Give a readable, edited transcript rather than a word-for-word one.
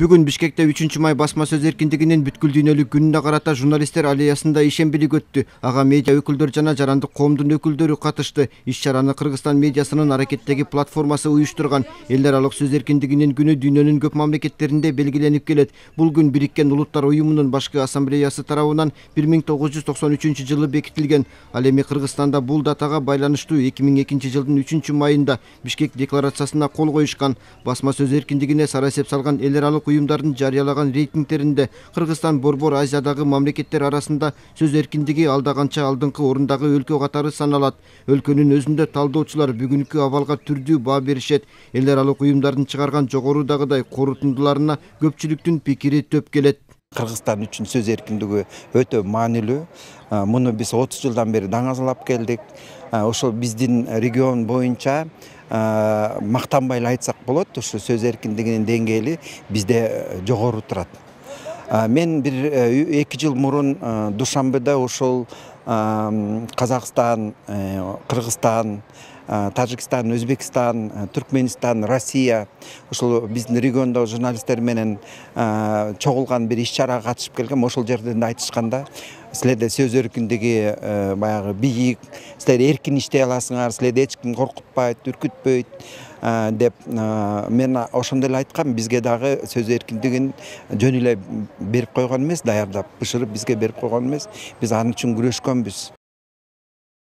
Бүгүн Бишкекте 3 май басма сөз эркиндигинин бүткүл дүйнөлүк күнүнө карата журналисттер аллеясында ишембилик өттү. Ага медиа өкүлдөр жана жарандык коомдун өкүлдөрү катышты. Иш-чараны Кыргызстан медиасынын аракеттеги платформасы уюштурган. Эл аралык сөз эркиндигинин күнү дүйнөнүн көп мамлекеттеринде белгиленип келет. Бул күн Бириккен Улуттар уюмунун башкы ассамблеясы тарабынан 1993 жылы бекитилген. Ал эми Кыргызстанда бул датага байланыштуу 2002 жылдын 3 майында Бишкек декларациясына кол коюшкан. Басма сөз эркиндигине сара эсеп салган эл аралык уюмдардын жарыялаган рейтингтеринде Кыргызстан борбор Азиядагы мамлекеттер арасында сөз эркиндиги алда канча алдыңкы орундагы өлкө катары саналат. Өлкөнүн өзүндө талдоочулар бүгүнкү абалга түрдүү баа беришет. Эл аралык уюмдардын чыгарган жогорудагыдай корутундуларына көпчүлүктүн пикири төп келет. Кыргызстан үчүн сөз эркиндиги өтө маанилүү. Муну биз 30 жылдан бери даңазалап келдик. Ошол биздин регион боюнча мактанбай эле айтсак болот, ушу сөз эркиндигинин деңгээли бизде жогору турат. Мен бир 2 жыл мурун Душанбеде ошол Казакстан, Кыргызстан, Тажикстан, Өзбекстан, Түркменистан, Россия ошол биздин региондогу журналисттер менен чогулган бир иш-чарага катышып келгем. Ошол жерден айтышканда, силерде сөз эркиндиги баягы бийик, силер эркин иштей аласыңар, силерди эч ким коркутпайт, үркүтпөйт деп мен ошондо эле айткам. Бизге дагы сөз эркиндигин жөн эле берип койгон эмес, даярдап, бышырып бизге берип койгон эмес. Биз анын үчүн күрөшкөнбүз.